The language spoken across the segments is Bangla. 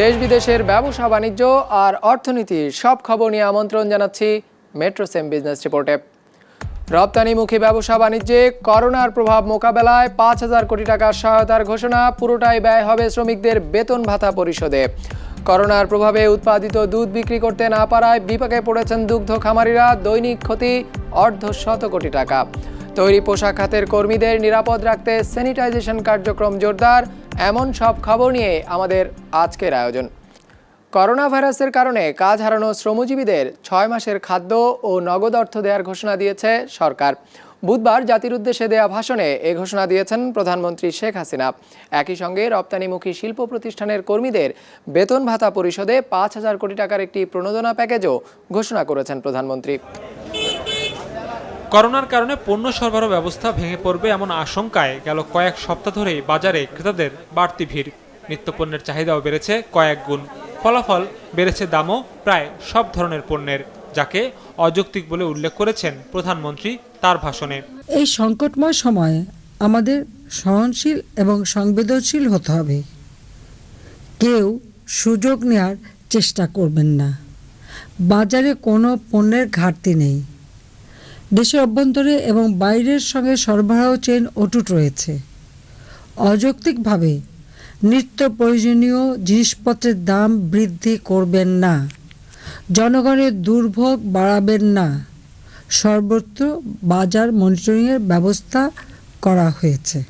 দেশ বিদেশের ব্যবসা বাণিজ্য আর অর্থনীতির সব খবর নিয়ে আমন্ত্রণ জানাচ্ছি মেট্রো সেম বিজনেস রিপোর্টে। রপ্তানিমুখী ব্যবসা বাণিজ্যে করোনার প্রভাব মোকাবেলায় 5,000 কোটি টাকার সহায়তার ঘোষণা। পুরোটাই ব্যয় হবে শ্রমিকদের বেতন ভাতা পরিশোধে। করোনার প্রভাবে উৎপাদিত দুধ বিক্রি করতে না পারায় বিপাকে পড়েছেন দুগ্ধ খামারিরা। দৈনিক ক্ষতি অর্ধশত কোটি টাকা। তৈরি পোশাক খাতের কর্মীদের নিরাপদ রাখতে স্যানিটাইজেশন কার্যক্রম জোরদার। এমন সব খবর নিয়ে আমাদের আজকের আয়োজন। করোনা ভাইরাসের কারণে কাজ হারানো শ্রমজীবীদের 6 মাসের খাদ্য ও নগদ অর্থ দেওয়ার ঘোষণা দিয়েছে সরকার। বুধবার জাতির উদ্দেশ্যে দেয়া ভাষণে এ ঘোষণা দিয়েছেন প্রধানমন্ত্রী শেখ হাসিনা। একই সঙ্গে রপ্তানিমুখী শিল্প প্রতিষ্ঠানের কর্মীদের বেতন ভাতা পরিশোধে 5,000 কোটি টাকার একটি প্রণোদনা প্যাকেজও ঘোষণা করেছেন প্রধানমন্ত্রী। করোনার কারণে পণ্য সরবরাহ ব্যবস্থা ভেঙে পড়বে এমন আশঙ্কায় গেল কয়েক সপ্তাহ ধরেই বাজারে ক্রেতাদের বাড়তি ভিড়। নিত্যপণ্যের চাহিদাও বেড়েছে কয়েক গুণ। ফলাফল বেড়েছে দামও প্রায় সব ধরনের পণ্যের, যাকে অযৌক্তিক বলে উল্লেখ করেছেন প্রধানমন্ত্রী তার ভাষণে। এই সংকটময় সময়ে আমাদের সহনশীল এবং সংবেদনশীল হতে হবে। কেউ সুযোগ নেওয়ার চেষ্টা করবেন না। বাজারে কোনো পণ্যের ঘাটতি নেই। দেশের অভ্যন্তরে এবং বাইরের সঙ্গে সরবরাহ চেইন অটুট রয়েছে। অযৌক্তিকভাবে নিত্য প্রয়োজনীয় জিনিসপত্রের দাম বৃদ্ধি করবেন না। জনগণের দুর্ভোগ বাড়াবেন না। সর্বত্র বাজার মনিটরিংয়ের ব্যবস্থা করা হয়েছে।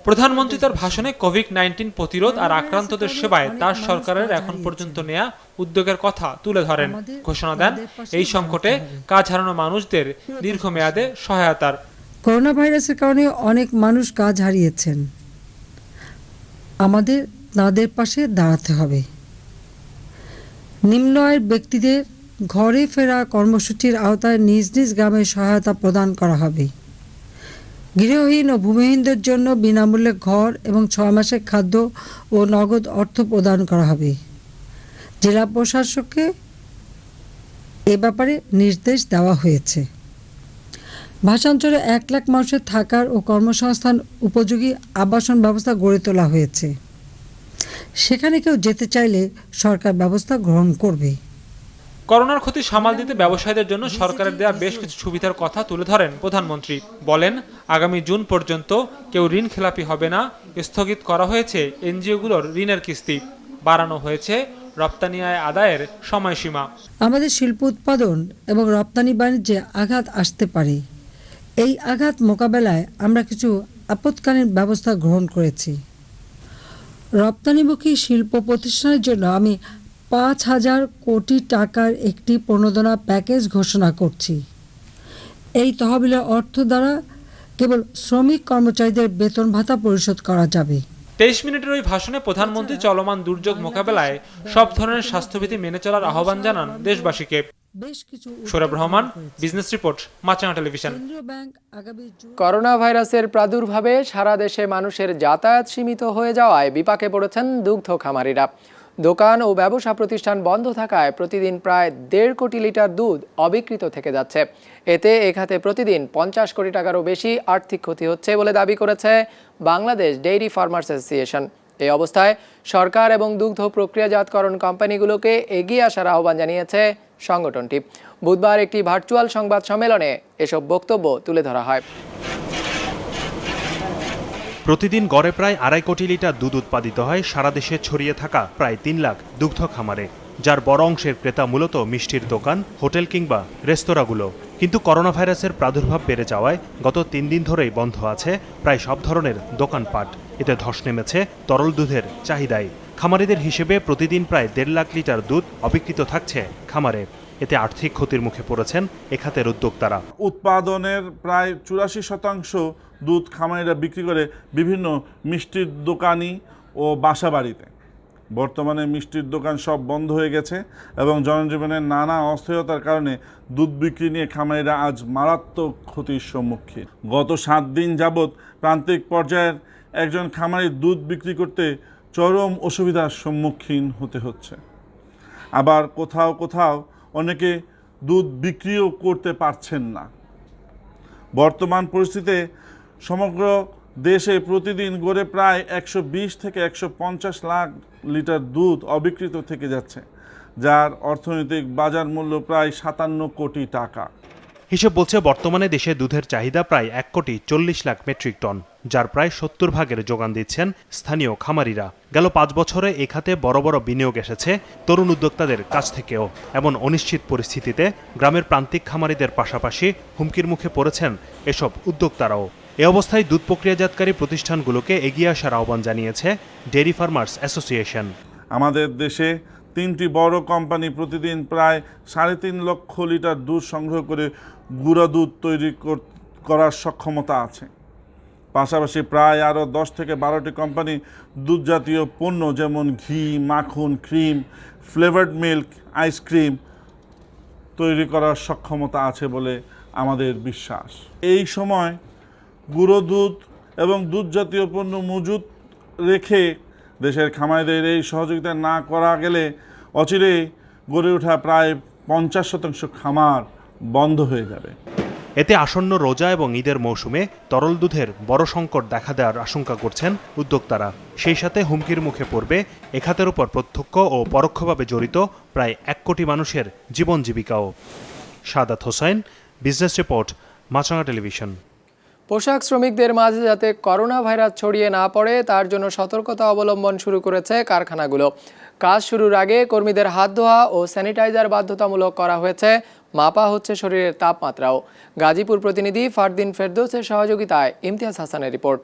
প্রধানমন্ত্রী তার ভাষণে কোভিড-19 প্রতিরোধ আর আক্রান্তদের সেবায় তার সরকারের এখন পর্যন্ত নেয়া উদ্যোগের কথা তুলে ধরেন। ঘোষণা দেন এই সংকটে কাজ হারানো মানুষদের দীর্ঘমেয়াদে সহায়তার। করোনা ভাইরাসের কারণে অনেক মানুষ কাজ হারিয়েছেন। আমাদের তাদের পাশে দাঁড়াতে হবে। নিম্ন আয়ের ব্যক্তিদের ঘরে ফেরা কর্মসূচির আওতায় নিজ নিজ গ্রামে সহায়তা প্রদান করা হবে। গৃহহীন ও ভূমিহীনদের জন্য বিনামূল্যে ঘর এবং 6 মাসের খাদ্য ও নগদ অর্থ প্রদান করা হবে। জেলা প্রশাসককে এ ব্যাপারে নির্দেশ দেওয়া হয়েছে। ভাষাঞ্চলে 1 লাখ মানুষের থাকার ও কর্মসংস্থান উপযোগী আবাসন ব্যবস্থা গড়ে তোলা হয়েছে। সেখানে কেউ যেতে চাইলে সরকার ব্যবস্থা গ্রহণ করবে। করোনার ক্ষতি সামাল দিতে ব্যবসায়ীদের জন্য সরকারের দেয়া বেশ কিছু সুবিধার কথা তুলে ধরেন প্রধানমন্ত্রী। বলেন, আগামী জুন পর্যন্ত কেউ ঋণ খেলাপি হবে না। স্থগিত করা হয়েছে এনজিওগুলোর ঋণের কিস্তি। বাড়ানো হয়েছে রপ্তানি আয় আদায়ের সময়সীমা। আমাদের শিল্প উৎপাদন এবং রপ্তানি বাণিজ্যে আঘাত আসতে পারে। এই আঘাত মোকাবেলায় আমরা কিছু আপৎকালীন ব্যবস্থা গ্রহণ করেছি। রপ্তানিমুখী শিল্প প্রতিষ্ঠানের জন্য আমি 5,000 কোটি টাকার একটি প্রণোদনা প্যাকেজ ঘোষণা করছি। এই তহবিলের অর্থ দ্বারা কেবল শ্রমিক কর্মচারীদের বেতন ভাতা পরিশোধ করা যাবে। 23 মিনিটের ওই ভাষণে প্রধানমন্ত্রী চলমান দুর্যোগ মোকাবেলায় সব ধরনের স্বাস্থ্যবিধি মেনে চলার আহ্বান জানান দেশবাসীকে। সৌরভ রহমান, বিজনেস রিপোর্ট, মাছরাঙা টেলিভিশন। করোনা ভাইরাসের প্রাদুর্ভাবে সারা দেশে মানুষের যাতায়াত সীমিত হয়ে যাওয়ায় বিপাকে পড়েছেন দুগ্ধ খামারিরা। দোকান ও ব্যবসা প্রতিষ্ঠান বন্ধ থাকায় প্রতিদিন প্রায় 1.5 কোটি লিটার দুধ অবিকৃত থেকে যাচ্ছে। এতে এ খাতে প্রতিদিন 50 কোটি টাকারও বেশি আর্থিক ক্ষতি হচ্ছে বলে দাবি করেছে বাংলাদেশ ডেইরি ফার্মার্স অ্যাসোসিয়েশন। এই অবস্থায় সরকার এবং দুগ্ধ প্রক্রিয়াজাতকরণ কোম্পানিগুলোকে এগিয়ে আসার আহ্বান জানিয়েছে সংগঠনটি। বুধবার একটি ভার্চুয়াল সংবাদ সম্মেলনে এসব বক্তব্য তুলে ধরা হয়। প্রতিদিন গড়ে প্রায় 2.5 কোটি লিটার দুধ উৎপাদিত হয় সারা দেশে ছড়িয়ে থাকা প্রায় 3 লাখ দুগ্ধ খামারে, যার বড় অংশের ক্রেতা মূলত মিষ্টির দোকান, হোটেল কিংবা রেস্তোরাঁগুলো। কিন্তু করোনা ভাইরাসের প্রাদুর্ভাব বেড়ে যাওয়ায় গত 3 দিন ধরেই বন্ধ আছে প্রায় সব ধরনের দোকানপাট। এতে ধস নেমেছে তরল দুধের চাহিদায়। খামারিদের হিসেবে প্রতিদিন প্রায় 1.5 লাখ লিটার দুধ অবিকৃত থাকছে খামারে। এতে আর্থিক ক্ষতির মুখে পড়েছেন এ খাতের উদ্যোক্তারা। উৎপাদনের প্রায় 84% দুধ খামারিরা বিক্রি করে বিভিন্ন মিষ্টির দোকানি ও বাসা বাড়িতে। বর্তমানে মিষ্টির দোকান সব বন্ধ হয়ে গেছে এবং জনজীবনের নানা অস্থিরতার কারণে দুধ বিক্রি নিয়ে খামারিরা আজ মারাত্মক ক্ষতির সম্মুখীন। গত 7 দিন যাবৎ প্রান্তিক পর্যায়ের একজন খামারি দুধ বিক্রি করতে চরম অসুবিধার সম্মুখীন হতে হচ্ছে। আবার কোথাও কোথাও অনেকে দুধ বিক্রিও করতে পারছেন না। বর্তমান পরিস্থিতিতে সমগ্র দেশে প্রতিদিন গড়ে প্রায় 120 থেকে 150 লাখ লিটার দুধ অবিকৃত থেকে যাচ্ছে, যার অর্থনৈতিক বাজার মূল্য প্রায় 57 কোটি টাকা। হিসেব বলছে বর্তমানে দেশে দুধের চাহিদা প্রায় 1,40,00,000 মেট্রিক টন, যার প্রায় 70% যোগান দিচ্ছেন স্থানীয় খামারিরা। গেল 5 বছরে এ খাতে বড় বড় বিনিয়োগ এসেছে তরুণ উদ্যোক্তাদের কাছ থেকেও। এমন অনিশ্চিত পরিস্থিতিতে গ্রামের প্রান্তিক খামারিদের পাশাপাশি হুমকির মুখে পড়েছেন এসব উদ্যোক্তারাও। এ অবস্থায় দুধ প্রক্রিয়াজাতকারী প্রতিষ্ঠানগুলোকে এগিয়ে আসার আহ্বান জানিয়েছে ডেইরি ফার্মার্স অ্যাসোসিয়েশন। আমাদের দেশে 3টি বড় কোম্পানি প্রতিদিন প্রায় 3.5 লক্ষ লিটার দুধ সংগ্রহ করে গুঁড়া দুধ তৈরি করার সক্ষমতা আছে। পাশাপাশি প্রায় আরও 10 থেকে 12টি কোম্পানি দুধ জাতীয় পণ্য যেমন ঘি, মাখন, ক্রিম, ফ্লেভার্ড মিল্ক, আইসক্রিম তৈরি করার সক্ষমতা আছে বলে আমাদের বিশ্বাস। এই সময় গুঁড়ো দুধ এবং দুধ জাতীয় পণ্য মজুত রেখে দেশের খামারিদের এই সহযোগিতা না করা গেলে অচিরেই গড়ে ওঠা প্রায় 50% খামার বন্ধ হয়ে যাবে। এতে আসন্ন রোজা এবং ঈদের মৌসুমে তরল দুধের বড় সংকট দেখা দেওয়ার আশঙ্কা করছেন উদ্যোক্তারা। সেই সাথে হুমকির মুখে পড়বে এ খাতের উপর প্রত্যক্ষ ও পরোক্ষভাবে জড়িত প্রায় 1 কোটি মানুষের জীবন জীবিকাও। সাদাত হোসেন, বিজনেস রিপোর্ট, মাছরাঙা টেলিভিশন। পোশাক শ্রমিকদের মাঝে যাতে করোনা ভাইরাস ছড়িয়ে না পড়ে তার জন্য সতর্কতা অবলম্বন শুরু করেছে কারখানাগুলো। কাজ শুরুর আগে কর্মীদের হাত ধোয়া ও স্যানিটাইজার বাধ্যতামূলক করা হয়েছে, মাপা হচ্ছে শরীরের তাপমাত্রাও। গাজীপুর প্রতিনিধি ফারদিন ফেরদৌসের সহযোগিতায় ইমতিয়াজ হাসানের রিপোর্ট।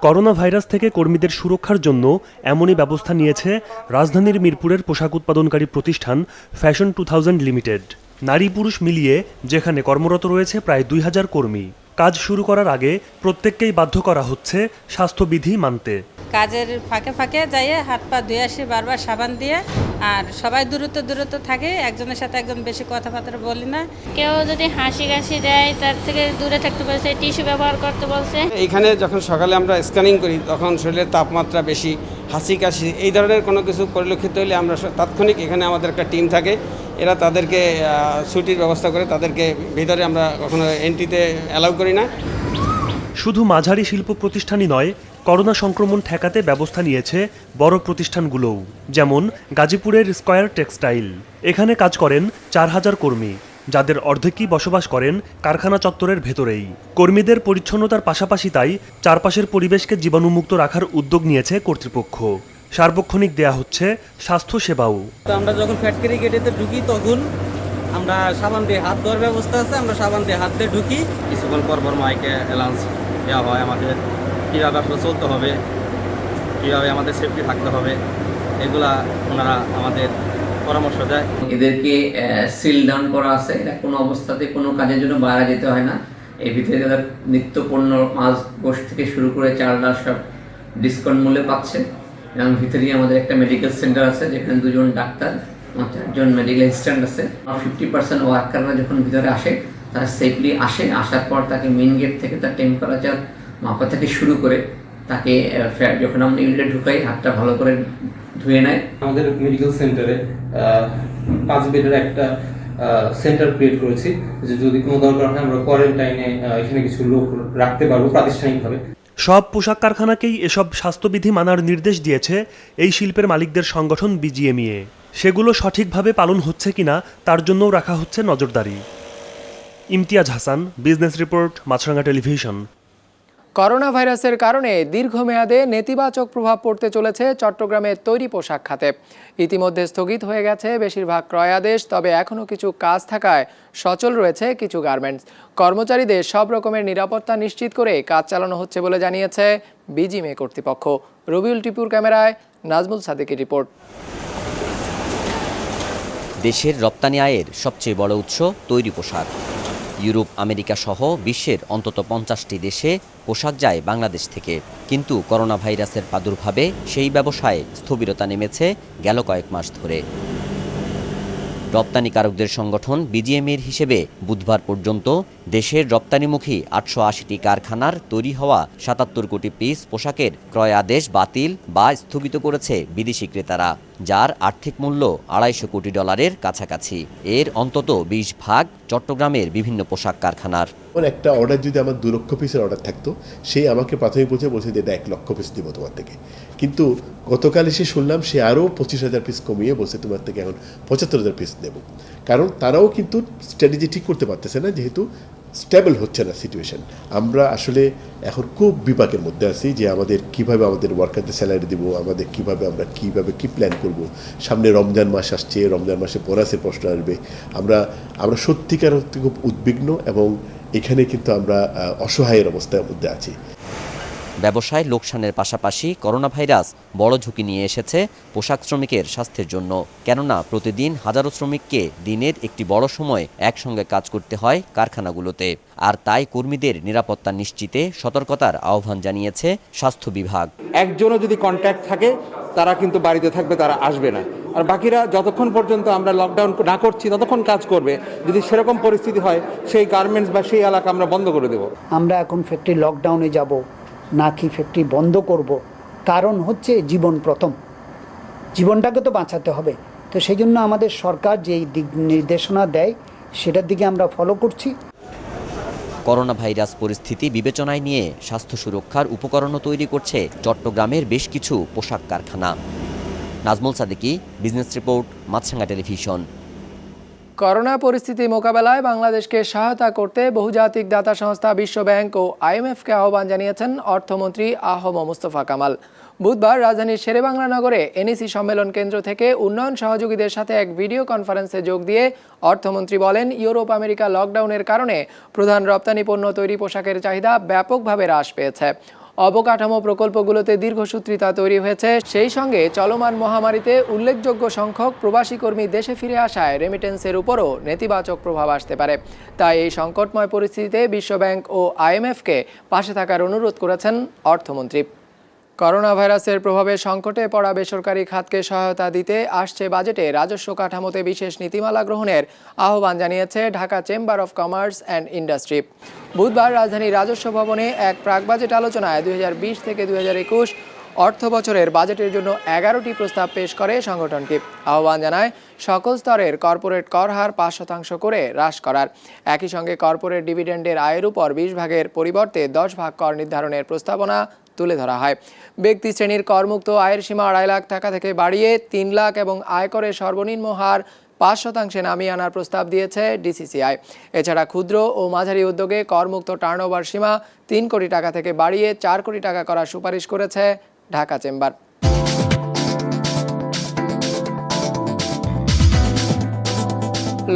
করোনা ভাইরাস থেকে কর্মীদের সুরক্ষার জন্য এমনই ব্যবস্থা নিয়েছে রাজধানীর মিরপুরের পোশাক উৎপাদনকারী প্রতিষ্ঠান ফ্যাশন 2000 লিমিটেড। নারী পুরুষ মিলিয়ে যেখানে কর্মরত রয়েছে প্রায় 2000 কর্মী। কাজ শুরু করার আগে প্রত্যেককেই বাধ্য করা হচ্ছে স্বাস্থ্যবিধি মানতে। কাজের ফাঁকে ফাঁকে যাইয়ে হাত পা ধুয়ে আসি বারবার সাবান দিয়ে, আর সবাই দূরত্ব থাকে, একজনের সাথে একজন বেশি কথাবার্তা বলি না। কেউ যদি হাসি কাশি দেয় তার থেকে দূরে থাকতে বলছে, টিস্যু ব্যবহার করতে বলছে। এইখানে যখন সকালে আমরা স্ক্যানিং করি তখন শরীরের তাপমাত্রা বেশি, হাসি কাশি এই ধরনের কোনো কিছু পরিলক্ষিত হলে আমরা তাৎক্ষণিক এখানে আমাদের একটা টিম থাকে, এরা তাদেরকে ছুটির ব্যবস্থা করে, তাদেরকে ভিতরে আমরা কখনো এন্ট্রিতে অ্যালাউ করি না। শুধু মাঝারি শিল্প প্রতিষ্ঠানই নয়, করোনা সংক্রমণ ঠেকাতে ব্যবস্থা নিয়েছে বড় প্রতিষ্ঠানগুলোও, যেমন গাজীপুরের স্কয়ার টেক্সটাইল। এখানে কাজ করেন 4000 কর্মী, যাদের অর্ধেকই বসবাস করেন কারখানা চত্বরের ভেতরেই। কর্মীদের পরিচ্ছন্নতার পাশাপাশি তাই চারপাশের পরিবেশকে জীবাণুমুক্ত রাখার উদ্যোগ নিয়েছে কর্তৃপক্ষ। সার্বক্ষণিক দেয়া হচ্ছে স্বাস্থ্য সেবাও। আমরা যখন ফ্যাক্টরি গেটেতে ঢুকি তখন আমরা সাবান দিয়ে হাত ধোয়ার ব্যবস্থা আছে, আমরা সাবান দিয়ে হাত দিয়ে ঢুকি। কিছুক্ষণ পর মাইকে অ্যালাউন্স দেওয়া হয় আমাদের কীভাবে আসলে চলতে হবে, কীভাবে আমাদের সেফটি থাকতে হবে, এগুলা ওনারা আমাদের পরামর্শ দেয়। এদেরকে সিল ডাউন করা আছে, এটা কোনো অবস্থাতে কোনো কাজের জন্য বাইরে যেতে হয় না। এর ভিতরে তাদের নিত্য পণ্য মাছ গোশত থেকে শুরু করে চাল ডাল সব ডিসকাউন্ট মূল্যে পাচ্ছে। এবং ভিতরেই আমাদের একটা মেডিকেল সেন্টার আছে, যেখানে 2 জন ডাক্তার, 4জন মেডিকেল অ্যাসিস্ট্যান্ট আছে। 50% ওয়ার্কাররা যখন ভিতরে আসে তারা সেফলি আসার পর তাকে মেইন গেট থেকে তার টেম্পারেচার মাপা থেকে শুরু করে তাকে যখন আমরা ইউনিটে ঢুকাই হাতটা ভালো করে ধুয়ে নেয়। আমাদের মেডিকেল সেন্টারে 5 বেডের একটা সেন্টার ক্রিয়েট করেছি, যে যদি কোনো দরকার হয় আমরা কোয়ারেন্টাইনে এখানে কিছু লোক রাখতে পারবো প্রাতিষ্ঠানিকভাবে। সব পোশাক কারখানাকেই এসব স্বাস্থ্যবিধি মানার নির্দেশ দিয়েছে এই শিল্পের মালিকদের সংগঠন বিজিএমইএ। সেগুলো সঠিকভাবে পালন হচ্ছে কিনা তার জন্যও রাখা হচ্ছে নজরদারি। ইমতিয়াজ হাসান, বিজনেস রিপোর্ট, মাছরাঙা টেলিভিশন। করোনা ভাইরাসের কারণে দীর্ঘমেয়াদে নেতিবাচক প্রভাব পড়তে চলেছে চট্টগ্রামের তৈরি পোশাক খাতে। ইতিমধ্যে স্থগিত হয়ে গেছে বেশিরভাগ ক্রয়াদেশ, তবে এখনও কিছু কাজ থাকায় সচল রয়েছে কিছু গার্মেন্টস। কর্মচারীদের সব রকমের নিরাপত্তা নিশ্চিত করে কাজ চালানো হচ্ছে বলে জানিয়েছে বিজিএমইএ কর্তৃপক্ষ। রবিউল টিপুর ক্যামেরায় নাজমুল সাদিকের রিপোর্ট। দেশের রপ্তানি আয়ের সবচেয়ে বড় উৎস তৈরি পোশাক। ইউরোপ, আমেরিকা সহ বিশ্বের অন্তত 50টি দেশে পোশাক যায় বাংলাদেশ থেকে। কিন্তু করোনা ভাইরাসের প্রাদুর্ভাবে সেই ব্যবসায় স্থবিরতা নেমেছে গেল কয়েক মাস ধরে। রপ্তানিকারকদের সংগঠন বিজিএমইএর হিসেবে বুধবার পর্যন্ত দেশের রপ্তানিমুখী 880টি কারখানার তৈরি হওয়া 77 কোটি পিস পোশাকের ক্রয় আদেশ বাতিল বা স্থগিত করেছে বিদেশি ক্রেতারা। যার আর্থিক মূল্য $250 কোটি কাছাকাছি। এর অন্তত 20 ভাগ চট্টগ্রামের বিভিন্ন পোশাক কারখানার। একটা অর্ডার যদি আমার 2 লক্ষ পিসের অর্ডার থাকতো, সে আমাকে প্রাথমিক পর্যায়ে বলছে যে এটা 1 লক্ষ পিস দিব তোমার থেকে, কিন্তু গতকাল এসে শুনলাম সে আরও 25,000 পিস কমিয়ে বলছে তোমার থেকে এখন 75,000 পিস দেব। কারণ তারাও কিন্তু স্ট্র্যাটেজি ঠিক করতে পারতেছে না, যেহেতু স্টেবল হচ্ছে না সিচুয়েশন। আমরা আসলে এখন খুব বিপাকের মধ্যে আছি যে আমাদের কিভাবে আমাদের ওয়ার্কারদের স্যালারি দেবো, আমাদের আমরা কি প্ল্যান করব। সামনে রমজান মাস আসছে, রমজান মাসে বোনাসের প্রশ্ন আসবে। আমরা সত্যিকার খুব উদ্বিগ্ন এবং এখানে কিন্তু আমরা অসহায়ের অবস্থার মধ্যে আছি। ব্যবসায় লোকসানের পাশাপাশি করোনা ভাইরাস বড় ঝুঁকি নিয়ে এসেছে পোশাক শ্রমিকের স্বাস্থ্যের জন্য। কেননা প্রতিদিন হাজারো শ্রমিককে দিনের একটি বড় সময় একসঙ্গে কাজ করতে হয় কারখানাগুলোতে। আর তাই কর্মীদের নিরাপত্তা নিশ্চিতে সতর্কতার আহ্বান জানিয়েছে স্বাস্থ্য বিভাগ। একজনও যদি কন্ট্যাক্ট থাকে তারা কিন্তু বাড়িতে থাকবে, তারা আসবে না। আর বাকিরা যতক্ষণ পর্যন্ত আমরা লকডাউন না করছি ততক্ষণ কাজ করবে। যদি সেরকম পরিস্থিতি হয়, সেই গার্মেন্টস বা সেই এলাকা আমরা বন্ধ করে দেব। আমরা এখন ফ্যাক্টরি লকডাউনে যাব নাকি ফ্যাক্টরি বন্ধ করব, কারণ হচ্ছে জীবন প্রথম, জীবনটাকে তো বাঁচাতে হবে। তো সেই জন্য আমাদের সরকার যেই দিক নির্দেশনা দেয় সেটার দিকে আমরা ফলো করছি। করোনা ভাইরাস পরিস্থিতি বিবেচনায় নিয়ে স্বাস্থ্য সুরক্ষার উপকরণও তৈরি করছে চট্টগ্রামের বেশ কিছু পোশাক কারখানা। নাজমুল সাদিকি, বিজনেস রিপোর্ট, মাছরাঙা টেলিভিশন। করোনা পরিস্থিতি মোকাবেলায় বাংলাদেশকে সহায়তা করতে বহুজাতিক দাতা সংস্থা বিশ্ব ব্যাংক ও আইএমএফকে আহ্বান জানিয়েছেন অর্থমন্ত্রী আ.হ.ম মুস্তফা কামাল। বুধবার রাজধানীর শেরেবাংলা নগরে এনইসি সম্মেলন কেন্দ্র থেকে উন্নয়ন সহযোগীদের সাথে এক ভিডিও কনফারেন্সে যোগ দিয়ে অর্থমন্ত্রী বলেন, ইউরোপ আমেরিকা লকডাউনের কারণে প্রধান রপ্তানি পণ্য তৈরি পোশাকের চাহিদা ব্যাপকভাবে হ্রাস পেয়েছে। অবকাঠামো প্রকল্পগুলোতে দীর্ঘসূত্রিতা তৈরি হয়েছে। সেই সঙ্গে চলমান মহামারীতে উল্লেখযোগ্য সংখ্যক প্রবাসী কর্মী দেশে ফিরে আসায় রেমিটেন্সের উপরও নেতিবাচক প্রভাব আসতে পারে। তাই এই সংকটময় পরিস্থিতিতে বিশ্বব্যাংক ও আইএমএফকে পাশে থাকার অনুরোধ করেছেন অর্থমন্ত্রী। করোনা ভাইরাসের প্রভাবে সংকটে পড়া বেসরকারি খাতকে সহায়তা দিতে আসছে বাজেটে রাজস্ব কাঠামোতে বিশেষ নীতিমালা গ্রহণের আহ্বান জানিয়েছে Dhaka chamber of commerce and industry. বুধবার রাজধানীর রাজস্ব ভবনে এক প্রাক বাজেট আলোচনায় 2020 থেকে 2021 অর্থ বছরের বাজেটের জন্য 11টি প্রস্তাব পেশ করে সংগঠনটি। আহ্বান জানায় সকল স্তরের কর্পোরেট কর হার 5% করে হ্রাস করার। একই সঙ্গে কর্পোরেট ডিভিডেন্ডের আয়ের উপর 20 ভাগের পরিবর্তে 10 ভাগ কর নির্ধারণের প্রস্তাবনা তুলে ধরা হয়। ব্যক্তি শ্রেণীর করমুক্ত আয়ের সীমা 2.5 লাখ টাকা থেকে বাড়িয়ে 3 লাখ এবং আয়করের সর্বনিম্ন হার 5% নামিয়ে আনার প্রস্তাব দিয়েছে ডিসিসিআই। এছাড়া ক্ষুদ্র ও মাঝারি উদ্যোগে করমুক্ত টার্নওভার সীমা 3 কোটি টাকা থেকে বাড়িয়ে 4 কোটি টাকা করার সুপারিশ করেছে ঢাকা চেম্বার।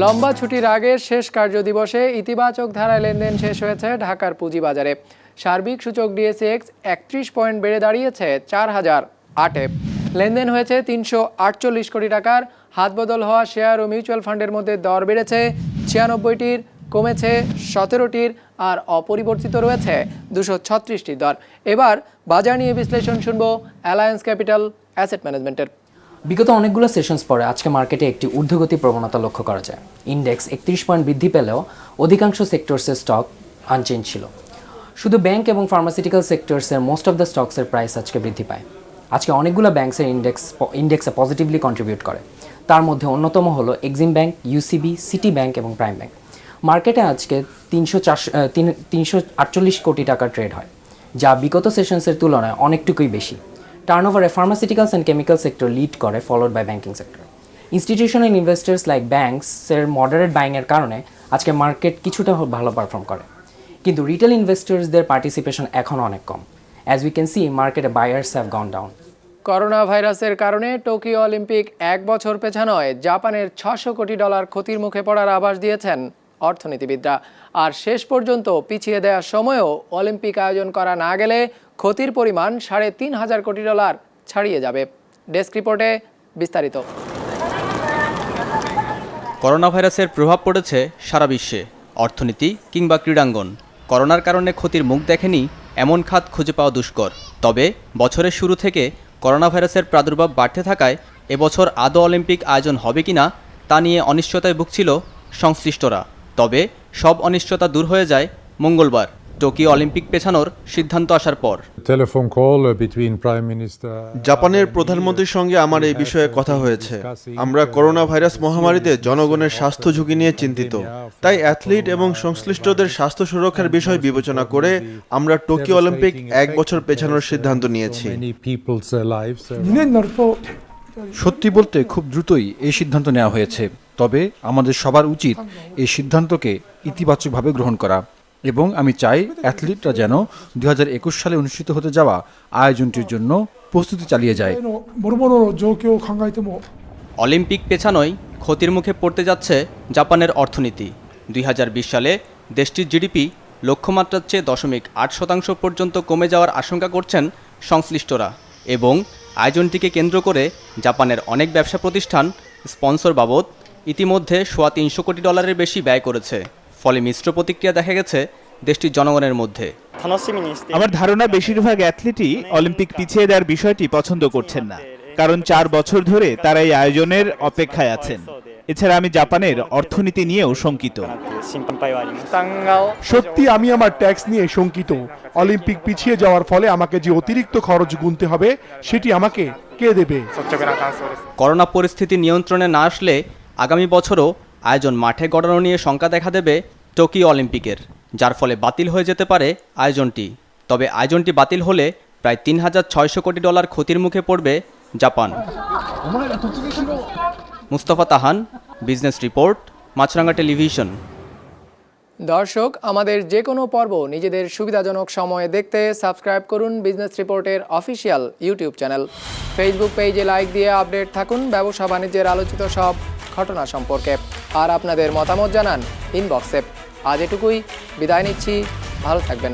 লম্বা ছুটির আগের শেষ কার্যদিবসে ইতিবাচক ধারায় লেনদেন শেষ হয়েছে ঢাকার পুঁজিবাজারে। সার্বিক সূচক ডিএসইএক্স 31 পয়েন্ট বেড়ে দাঁড়িয়েছে 4008-এ। লেনদেন হয়েছে 348 কোটি টাকার। হাতবদল হওয়া শেয়ার ও মিউচুয়াল ফান্ডের মধ্যে দর বেড়েছে 96টির, কমেছে 17টির আর অপরিবর্তিত রয়েছে 236টির দর। এবার বাজার নিয়ে বিশ্লেষণ শুনবো অ্যালায়েন্স ক্যাপিটাল অ্যাসেট ম্যানেজমেন্টের। বিগত অনেকগুলো সেশনস পরে আজকে মার্কেটে একটি ঊর্ধ্বগতি প্রবণতা লক্ষ্য করা যায়। ইন্ডেক্স 31 পয়েন্ট বৃদ্ধি পেলেও অধিকাংশ সেক্টরসের স্টক আনচেঞ্জ ছিল। শুধু ব্যাংক এবং ফার্মাসিউটিক্যাল সেক্টরসের মোস্ট অফ দ্য স্টকসের প্রাইস আজকে বৃদ্ধি পায়। আজকে অনেকগুলো ব্যাংকসের ইন্ডেক্সে পজিটিভলি কন্ট্রিবিউট করে। তার মধ্যে অন্যতম হলো Exim bank, UCB, city bank এবং প্রাইম ব্যাংক। মার্কেটে আজকে 348 কোটি টাকা ট্রেড হয়, যা বিগত সেশনসের তুলনায় অনেকটুকুই বেশি। টার্নওভারে pharmaceuticals and chemical sector lead করে, followed by banking sector. Institutional investors like ব্যাংকসের মডারেট বাইংয়ের কারণে আজকে মার্কেট কিছুটা ভালো পারফর্ম করে, কিন্তু রিটেল ইনভেস্টার্সদের পার্টিসিপেশন এখন অনেক কম। অ্যাজ উই ক্যান সি, মার্কেটে buyers have gone down. Corona ভাইরাসের কারণে টোকিও অলিম্পিক 1 বছর পেছানোয় জাপানের $600 কোটি ক্ষতির মুখে পড়ার আভাস দিয়েছেন অর্থনীতিবিদরা। আর শেষ পর্যন্ত পিছিয়ে দেওয়ার সময়ও অলিম্পিক আয়োজন করা না গেলে ক্ষতির পরিমাণ $3,500 কোটি ছাড়িয়ে যাবে। ডেস্ক রিপোর্টে বিস্তারিত। করোনা ভাইরাসের প্রভাব পড়েছে সারা বিশ্বে, অর্থনীতি কিংবা ক্রীড়াঙ্গন। করোনার কারণে ক্ষতির মুখ দেখেনি এমন খাত খুঁজে পাওয়া দুষ্কর। তবে বছরের শুরু থেকে করোনা ভাইরাসের প্রাদুর্ভাব বাড়তে থাকায় এবছর আদৌ অলিম্পিক আয়োজন হবে কিনা তা নিয়ে অনিশ্চয়তায় ভুগছিল সংশ্লিষ্টরা। তবে সব অনিশ্চয়তা দূর হয়ে যায় মঙ্গলবার টোকিও অলিম্পিক পেছানোর সিদ্ধান্ত আসার পর। জাপানের প্রধানমন্ত্রীর সঙ্গে আমার এই বিষয়ে কথা হয়েছে। আমরা করোনা ভাইরাস মহামারীতে জনগণের স্বাস্থ্য ঝুঁকি নিয়ে চিন্তিত, তাই অ্যাথলিট এবং সংশ্লিষ্টদের স্বাস্থ্য সুরক্ষার বিষয় বিবেচনা করে আমরা টোকিও অলিম্পিক 1 বছর পেছানোর সিদ্ধান্ত নিয়েছি। সত্যি বলতে খুব দ্রুতই এই সিদ্ধান্ত নেওয়া হয়েছে, তবে আমাদের সবার উচিত এই সিদ্ধান্তকে ইতিবাচকভাবে গ্রহণ করা, এবং আমি চাই অ্যাথলিটরা যেন 2021 সালে অনুষ্ঠিত হতে যাওয়া আয়োজনটির জন্য প্রস্তুতি চালিয়ে যায়। অলিম্পিক পেছানোয় ক্ষতির মুখে পড়তে যাচ্ছে জাপানের অর্থনীতি। 2020 সালে দেশটির জিডিপি লক্ষ্যমাত্রার চেয়ে 0.8% পর্যন্ত কমে যাওয়ার আশঙ্কা করছেন সংশ্লিষ্টরা, এবং আয়োজনটিকে কেন্দ্র করে জাপানের অনেক ব্যবসা প্রতিষ্ঠান স্পন্সর বাবদ ইতিমধ্যে $300 কোটি বেশি ব্যয় করেছে। ফলে মিশ্র প্রতিক্রিয়া দেখা গেছে দেশটির জনগণের মধ্যে। আমার ধারণা বেশিরভাগ অ্যাথলিটই অলিম্পিক পিছিয়ে দেওয়ার বিষয়টি পছন্দ করছেন না, কারণ 4 বছর ধরে তারা এই আয়োজনের অপেক্ষায় আছেন। এছাড়া আমি জাপানের অর্থনীতি নিয়েও শঙ্কিত। সত্যি আমি আমার ট্যাক্স নিয়ে শঙ্কিত। অলিম্পিক পিছিয়ে যাওয়ার ফলে আমাকে যে অতিরিক্ত খরচ গুনতে হবে সেটি আমাকে কে দেবে? করোনা পরিস্থিতি নিয়ন্ত্রণে না আসলে আগামী বছরও আয়োজন মাঠে গড়ানো নিয়ে শঙ্কা দেখা দেবে টোকিও অলিম্পিকের, যার ফলে বাতিল হয়ে যেতে পারে আয়োজনটি। তবে আয়োজনটি বাতিল হলে প্রায় $3,600 কোটি ক্ষতির মুখে পড়বে জাপান। মুস্তাফা তাহান, বিজনেস রিপোর্ট, মাছরাঙ্গা টেলিভিশন। দর্শক, আমাদের যে কোনো পর্ব নিজেদের সুবিধাজনক সময়ে দেখতে সাবস্ক্রাইব করুন বিজনেস রিপোর্টের অফিসিয়াল ইউটিউব চ্যানেল। ফেসবুক পেজে লাইক দিয়ে আপডেট থাকুন ব্যবসা বাণিজ্যের আলোচিত সব ঘটনা সম্পর্কে, আর আপনাদের মতামত জানান ইনবক্সে। আজ এটুকুই, বিদায় নিচ্ছি, ভালো থাকবেন।